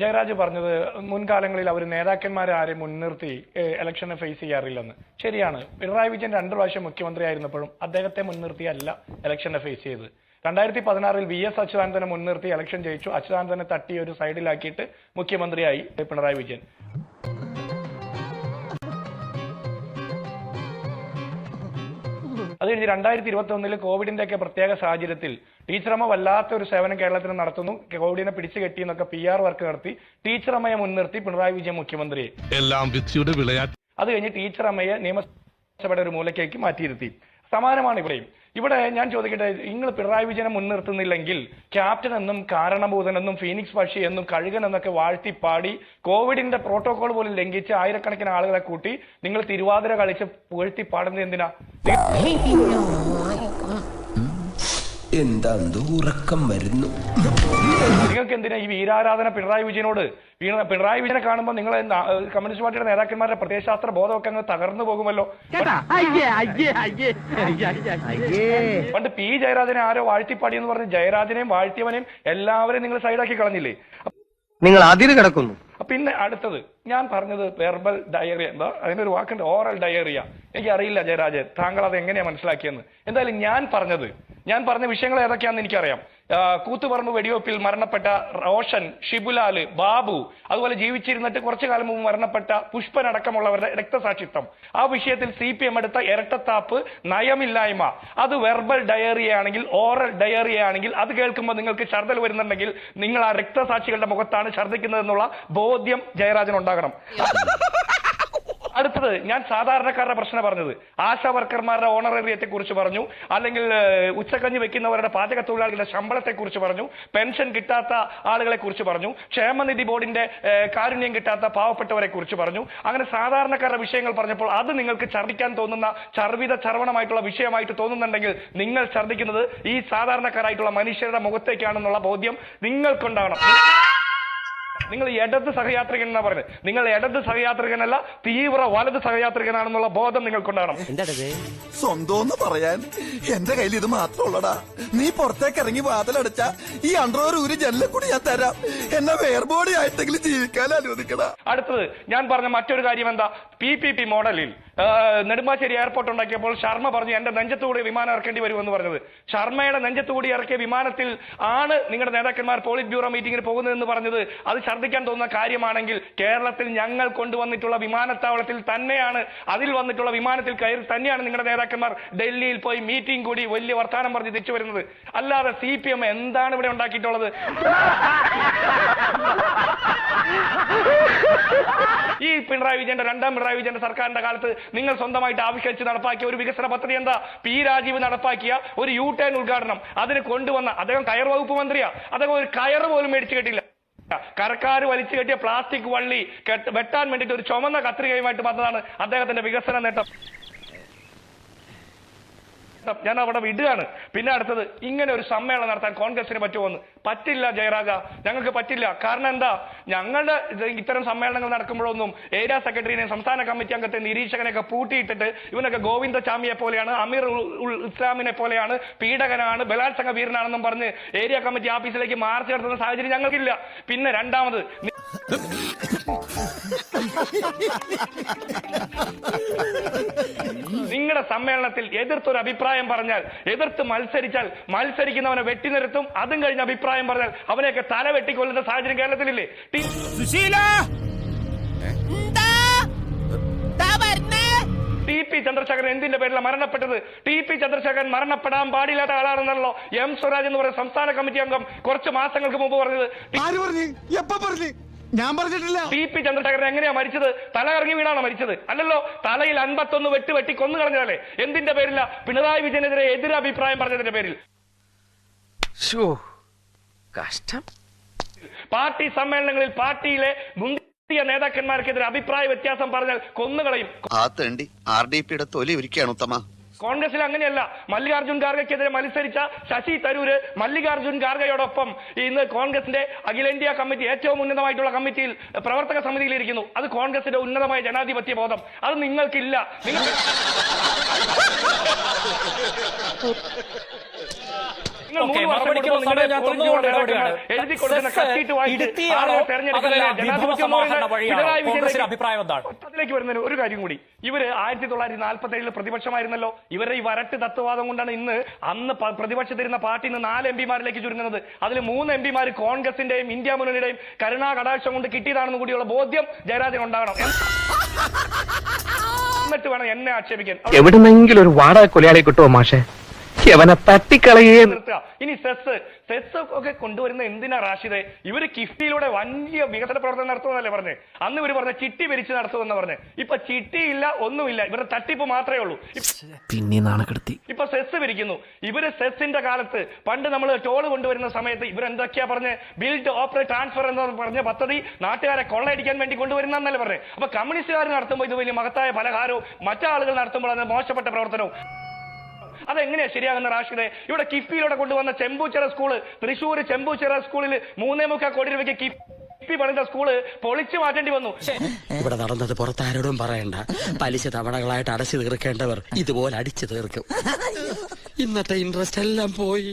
ജയരാജ് പറഞ്ഞത് മുൻകാലങ്ങളിൽ അവർ നേതാക്കന്മാരെ ആരെയും മുൻനിർത്തി ഇലക്ഷനെ ഫേസ് ചെയ്യാറില്ലെന്ന്. ശരിയാണ്. പിണറായി വിജയൻ 2 പ്രാവശ്യം മുഖ്യമന്ത്രി ആയിരുന്നപ്പോഴും അദ്ദേഹത്തെ മുൻനിർത്തിയല്ല ഇലക്ഷനെ ഫേസ് ചെയ്തത്. 2016 VS അച്യുതാനന്ദനെ മുൻനിർത്തി ഇലക്ഷൻ ജയിച്ചു. അച്യുതാനന്ദനെ തട്ടി ഒരു സൈഡിലാക്കിയിട്ട് മുഖ്യമന്ത്രിയായി പിണറായി വിജയൻ. അത് കഴിഞ്ഞ് 2021 കോവിഡിന്റെ ഒക്കെ പ്രത്യേക സാഹചര്യത്തിൽ ടീച്ചറമ്മ വല്ലാത്ത ഒരു സേവനം കേരളത്തിൽ നടത്തുന്നു. കോവിഡിനെ പിടിച്ചു കെട്ടി എന്നൊക്കെ PR വർക്ക് നടത്തി ടീച്ചറമ്മയെ മുൻനിർത്തി പിണറായി വിജയൻ മുഖ്യമന്ത്രിയെ. അത് കഴിഞ്ഞ് ടീച്ചറമ്മയെ നിയമസഭയുടെ ഒരു മൂലക്കേക്ക് മാറ്റിയിരുത്തി. സമാനമാണ് ഇവിടെയും. ഇവിടെ ഞാൻ ചോദിക്കട്ടെ, നിങ്ങൾ പിണറായി വിജയനെ മുൻനിർത്തുന്നില്ലെങ്കിൽ ക്യാപ്റ്റൻ എന്നും കാരണഭൂതനെന്നും ഫീനിക്സ് പക്ഷി എന്നും കഴുകൻ എന്നൊക്കെ വാഴ്ത്തിപ്പാടി കോവിഡിന്റെ പ്രോട്ടോകോൾ പോലും ലംഘിച്ച് ആയിരക്കണക്കിന് ആളുകളെ കൂട്ടി നിങ്ങൾ തിരുവാതിര കളിച്ച് പുകഴ്ത്തിപ്പാടുന്നത് എന്തിനാ? എന്താ ഉറക്കം വരുന്നു? നിങ്ങൾക്ക് എന്തിനാ ഈ വീരാരാധന പിണറായി വിജയനോട്? പിണറായി വിജയനെ കാണുമ്പോൾ നിങ്ങൾ കമ്മ്യൂണിസ്റ്റ് പാർട്ടിയുടെ നേതാക്കന്മാരുടെ പ്രത്യയശാസ്ത്ര ബോധമൊക്കെ അങ്ങ് തകർന്നു പോകുമല്ലോ. പണ്ട് P ജയരാജനെ ആരോ വാഴ്ത്തിപ്പാടി എന്ന് പറഞ്ഞ് ജയരാജനെയും വാഴ്ത്തിയവനെയും എല്ലാവരെയും നിങ്ങൾ സൈഡാക്കി കളഞ്ഞില്ലേ? നിങ്ങൾ അതിര് കിടക്കുന്നു. പിന്നെ അടുത്തത് ഞാൻ പറഞ്ഞത് വെർബൽ ഡയറിയ, എന്താ അതിനൊരു വാക്കുണ്ട്, ഓറൽ ഡയറിയ. എനിക്കറിയില്ല ജയരാജ് താങ്കൾ അത് എങ്ങനെയാ മനസ്സിലാക്കിയെന്ന്. എന്തായാലും ഞാൻ പറഞ്ഞ വിഷയങ്ങൾ ഏതൊക്കെയാണെന്ന് എനിക്കറിയാം. കൂത്തുപറമ്പ് വെടിവെപ്പിൽ മരണപ്പെട്ട റോഷൻ, ഷിബുലാല്, ബാബു, അതുപോലെ ജീവിച്ചിരുന്നിട്ട് കുറച്ചു കാലം മുമ്പ് മരണപ്പെട്ട പുഷ്പൻ അടക്കമുള്ളവരുടെ രക്തസാക്ഷിത്വം, ആ വിഷയത്തിൽ CPM എടുത്ത ഇരട്ടത്താപ്പ്, നയമില്ലായ്മ, അത് വെർബൽ ഡയറിയ ആണെങ്കിൽ ഓറൽ ഡയറിയ ആണെങ്കിൽ അത് കേൾക്കുമ്പോൾ നിങ്ങൾക്ക് ഛർദ്ദൽ വരുന്നുണ്ടെങ്കിൽ നിങ്ങൾ ആ രക്തസാക്ഷികളുടെ മുഖത്താണ് ഛർദ്ദിക്കുന്നതെന്നുള്ള ബോധ്യം ജയരാജൻ ഉണ്ടാകണം. അടുത്തത് ഞാൻ സാധാരണക്കാരുടെ പ്രശ്നം പറഞ്ഞത്, ആശാ വർക്കർമാരുടെ ഓണറേറിയത്തെ കുറിച്ച് പറഞ്ഞു, അല്ലെങ്കിൽ ഉച്ചക്കഞ്ഞി വെക്കുന്നവരുടെ പാചക തൊഴിലാളികളുടെ ശമ്പളത്തെ കുറിച്ച് പറഞ്ഞു, പെൻഷൻ കിട്ടാത്ത ആളുകളെ കുറിച്ച് പറഞ്ഞു, ക്ഷേമനിധി ബോർഡിന്റെ കാരുണ്യം കിട്ടാത്ത പാവപ്പെട്ടവരെ കുറിച്ച് പറഞ്ഞു. അങ്ങനെ സാധാരണക്കാരുടെ വിഷയങ്ങൾ പറഞ്ഞപ്പോൾ അത് നിങ്ങൾക്ക് ഛർദ്ദിക്കാൻ തോന്നുന്ന ചർവണമായിട്ടുള്ള വിഷയമായിട്ട് തോന്നുന്നുണ്ടെങ്കിൽ നിങ്ങൾ ഛർദ്ദിക്കുന്നത് ഈ സാധാരണക്കാരായിട്ടുള്ള മനുഷ്യരുടെ മുഖത്തേക്കാണെന്നുള്ള ബോധ്യം നിങ്ങൾക്കുണ്ടാവണം. നിങ്ങൾ ഇടത് സഹയാത്രികൻ എന്നാ പറയുന്നത്. നിങ്ങൾ ഇടത് സഹയാത്രികനല്ല, തീവ്ര വലത് സഹയാത്രികനാണെന്നുള്ള ബോധം നിങ്ങൾക്കുണ്ടാകണം. സ്വന്തം പറയാൻ എന്റെ കയ്യിൽ ഇത് മാത്രമുള്ളടാ. നീ പുറത്തേക്ക് ഇറങ്ങി വാതിലടച്ച ഈ അണ്ടർവെയർ ഊരി ജനലിൽ കൂടി ഞാൻ തരാം. എന്നെ വേർബോഡി ആയിട്ടെങ്കിലും ജീവിക്കാൻ അനുവദിക്കടാ. അടുത്തത് ഞാൻ പറഞ്ഞ മറ്റൊരു കാര്യം എന്താ, PPP മോഡലിൽ നെടുമ്പാശ്ശേരി എയർപോർട്ട് ഉണ്ടാക്കിയപ്പോൾ ശർമ്മ പറഞ്ഞു എന്റെ നെഞ്ചത്തുകൂടി വിമാനം ഇറക്കേണ്ടി വരുമെന്ന് പറഞ്ഞത്. ശർമ്മയുടെ നെഞ്ചത്തുകൂടി ഇറക്കിയ വിമാനത്തിൽ ആണ് നിങ്ങളുടെ നേതാക്കന്മാർ പോളിറ്റ് ബ്യൂറോ മീറ്റിംഗിന് പോകുന്നതെന്ന് പറഞ്ഞത്. അത് ഛർദ്ദിക്കാൻ തോന്നുന്ന കാര്യമാണെങ്കിൽ കേരളത്തിൽ ഞങ്ങൾ കൊണ്ടുവന്നിട്ടുള്ള വിമാനത്താവളത്തിൽ തന്നെയാണ്, അതിൽ വന്നിട്ടുള്ള വിമാനത്തിൽ കയറി തന്നെയാണ് നിങ്ങളുടെ നേതാക്കന്മാർ ഡൽഹിയിൽ പോയി മീറ്റിംഗ് കൂടി വലിയ വർത്താനം പറഞ്ഞ് തിരിച്ചു വരുന്നത്. അല്ലാതെ CPM എന്താണ് ഇവിടെ ഉണ്ടാക്കിയിട്ടുള്ളത്? ഈ പിണറായി വിജയന്റെ രണ്ടാം പിണറായി വിജയന്റെ സർക്കാരിന്റെ കാലത്ത് നിങ്ങൾ സ്വന്തമായിട്ട് ആവിഷ്കരിച്ച് നടപ്പാക്കിയ ഒരു വികസന പദ്ധതി എന്താ? P രാജീവ് നടപ്പാക്കിയ ഒരു U-ടേൺ ഉദ്ഘാടനം, അതിന് കൊണ്ടുവന്ന അദ്ദേഹം കയർ വകുപ്പ് മന്ത്രിയാ, അദ്ദേഹം ഒരു കയറ് പോലും മേടിച്ചു കെട്ടില്ല. കരക്കാര് വലിച്ചു കെട്ടിയ പ്ലാസ്റ്റിക് വള്ളി വെട്ടാൻ വേണ്ടിയിട്ട് ഒരു ചുമന്ന കത്രികയുമായിട്ട് വന്നതാണ് അദ്ദേഹത്തിന്റെ വികസന നേട്ടം. ഞാൻ അവിടെ വിടുകയാണ്. പിന്നെ അടുത്തത്, ഇങ്ങനെ ഒരു സമ്മേളനം നടത്താൻ കോൺഗ്രസിന് പറ്റുമോന്ന്? പറ്റില്ല ജയരാജ, ഞങ്ങൾക്ക് പറ്റില്ല. കാരണം എന്താ, ഞങ്ങളുടെ ഇത്തരം സമ്മേളനങ്ങൾ നടക്കുമ്പോഴൊന്നും ഏരിയ സെക്രട്ടറിനെ, സംസ്ഥാന കമ്മിറ്റി അംഗത്തെ, നിരീക്ഷകനെയൊക്കെ പൂട്ടിയിട്ടിട്ട് ഇവനൊക്കെ ഗോവിന്ദചാമിയെ പോലെയാണ്, അമീർ ഉൽ ഇസ്ലാമിനെ പോലെയാണ്, പീഡകനാണ്, ബലാത്സംഗ വീരനാണെന്നും പറഞ്ഞ് ഏരിയ കമ്മിറ്റി ഓഫീസിലേക്ക് മാർച്ച് നടത്തുന്ന സാഹചര്യം ഞങ്ങൾക്കില്ല. പിന്നെ രണ്ടാമത്, നിങ്ങളുടെ സമ്മേളനത്തിൽ എതിർത്തൊരു അഭിപ്രായം പറഞ്ഞാൽ, എതിർത്ത് മത്സരിച്ചാൽ മത്സരിക്കുന്നവനെ വെട്ടിനിർത്തും. അതും കഴിഞ്ഞ അഭിപ്രായം പറഞ്ഞാൽ അവനെയൊക്കെ തല വെട്ടിക്കൊല്ലുന്ന സാഹചര്യം കേരളത്തിലില്ലേ? TP ചന്ദ്രശേഖരൻ എന്തിന്റെ പേരിലാണ് മരണപ്പെട്ടത്? TP ചന്ദ്രശേഖരൻ മരണപ്പെടാൻ പാടില്ലാത്ത ആളാണെന്നല്ലോ M സ്വരാജ് എന്ന് പറയുന്ന സംസ്ഥാന കമ്മിറ്റി അംഗം കുറച്ച് മാസങ്ങൾക്ക് മുമ്പ് പറഞ്ഞത്. ഞാൻ പറഞ്ഞിട്ടില്ല. TP ചന്ദ്രശേഖരൻ എങ്ങനെയാ മരിച്ചത്? തല കറങ്ങി വീണാണോ മരിച്ചത്? അല്ലല്ലോ, തലയിൽ 51 വെട്ടി കൊന്നു കളഞ്ഞതല്ലേ? എന്തിന്റെ പേരില്ല? പിണറായി വിജയനെതിരെ എതിരഭിപ്രായം പറഞ്ഞതിന്റെ പേരിൽ. കഷ്ടം. പാർട്ടി സമ്മേളനങ്ങളിൽ പാർട്ടിയിലെ മുന്തിയ നേതാക്കന്മാർക്കെതിരെ അഭിപ്രായ വ്യത്യാസം പറഞ്ഞാൽ കൊന്നുകളയും. RDPയുടെ തൊലി ഒരുക്കുകയാണ് ഉത്തമ. കോൺഗ്രസിൽ അങ്ങനെയല്ല. മല്ലികാർജുൻ ഖാർഗെക്കെതിരെ മത്സരിച്ച ശശി തരൂര് മല്ലികാർജുൻ ഖാർഗെയോടൊപ്പം ഇന്ന് കോൺഗ്രസിന്റെ അഖിലേന്ത്യാ കമ്മിറ്റി, ഏറ്റവും ഉന്നതമായിട്ടുള്ള കമ്മിറ്റിയിൽ, പ്രവർത്തക സമിതിയിൽ ഇരിക്കുന്നു. അത് കോൺഗ്രസിന്റെ ഉന്നതമായ ജനാധിപത്യ ബോധം. അത് നിങ്ങൾക്കില്ല. നിങ്ങൾ ഓക്കേ, 3 വർഷം മറുപടിക്കുള്ള കൊടുത്ത് സമയം ഞാൻ നിങ്ങളുടെ തന്നുകൊണ്ട് പോളിറ്റ് ഇടപെടുകയാണ്. എഴുതി കൊടുക്കുന്ന സെസ് കത്തിയിട്ട് വായിച്ച് ഇടുത്തിയാണോ ആളുകളെ തെരഞ്ഞെടുക്കുന്നതിന് അതല്ല വിഭവ ജനാധിപത്യം എന്ന് സമാഹരണ പറയുന്നത് വഴിയാണോ? പിണറായി കോൺഗ്രസിന്റെ വിജയൻ അഭിപ്രായം എന്താണ്? അതിലേക്ക് വരുന്നതിന് ഒരു കാര്യം കൂടി. ഇവര് 1947 പ്രതിപക്ഷമായിരുന്നല്ലോ. ഇവരുടെ ഈ വരട്ട് തത്വവാദം കൊണ്ടാണ് അന്ന് പ്രതിപക്ഷത്തിരുന്ന പാർട്ടി ഇന്ന് 4 എംപിമാരിലേക്ക് ചുരുങ്ങുന്നത്. അതിൽ 3 എംപിമാർ കോൺഗ്രസിന്റെയും ഇന്ത്യ മുന്നണിയുടെയും കരുണാ കടാക്ഷം കൊണ്ട് കിട്ടിയതാണെന്ന് കൂടിയുള്ള ബോധ്യം ജയരാജൻ ഉണ്ടാകണം. എന്നിട്ട് വേണം എന്നെ ആക്ഷേപിക്കാൻ. എവിടുന്നെങ്കിലും ഒരു വാടക കൊലയാളി കിട്ടുമോ മാഷെ? അവനെ തട്ടിക്കളയേ. ഇനി സെസ് ഒക്കെ കൊണ്ടുവരുന്ന എന്തിനാ റാഷിദെ? ഇവര് കിഫ്റ്റിയിലൂടെ വലിയ വികസന പ്രവർത്തനം നടത്തുമെന്നല്ലേ പറഞ്ഞേ? അന്ന് ഇവര് പറഞ്ഞ ചിട്ടി ഭരിച്ച് നടത്തുമെന്ന് പറഞ്ഞേ. ഇപ്പൊ ചിട്ടിയില്ല, ഒന്നുമില്ല. ഇവരുടെ തട്ടിപ്പ് മാത്രമേ ഉള്ളൂ. പിന്നെ നാണക്കെടുത്തി. ഇപ്പൊ സെസ് പിരിക്കുന്നു. ഇവര് സെസ്സിന്റെ കാലത്ത് പണ്ട് നമ്മൾ ടോൾ കൊണ്ടുവരുന്ന സമയത്ത് ഇവരെന്തൊക്കെയാ പറഞ്ഞ് ബിൽഡ് ഓപ്പറേറ്റ് ട്രാൻസ്ഫർ എന്ന് പറഞ്ഞ പദ്ധതി നാട്ടുകാരെ കൊള്ളയടിക്കാൻ വേണ്ടി കൊണ്ടുവരുന്നല്ലേ പറഞ്ഞേ. അപ്പൊ കമ്മ്യൂണിസ്റ്റുകാർ നടത്തുമ്പോൾ ഇത് വലിയ മഹത്തായ പലഹാരവും മറ്റാളുകൾ നടത്തുമ്പോൾ അത് മോശപ്പെട്ട പ്രവർത്തനവും. അതെങ്ങനെയാ ശരിയാകുന്ന റാഷിദെ? ഇവിടെ കിഫ്ബിയിലൂടെ കൊണ്ടുവന്ന ചെമ്പൂച്ചിറ സ്കൂള്, തൃശ്ശൂർ ചെമ്പൂച്ചിറ സ്കൂളിൽ 3.25 കോടി രൂപയ്ക്ക് കിഫ്ബി പണിത സ്കൂള് പൊളിച്ചു മാറ്റേണ്ടി വന്നു. ഇവിടെ നടന്നത് പുറത്താരോടും പറയണ്ട. പലിശ തവണകളായിട്ട് അടച്ചു തീർക്കേണ്ടവർ ഇതുപോലെ അടിച്ചു തീർക്കും. ഇന്നത്തെ ഇൻട്രസ്റ്റ് എല്ലാം പോയി.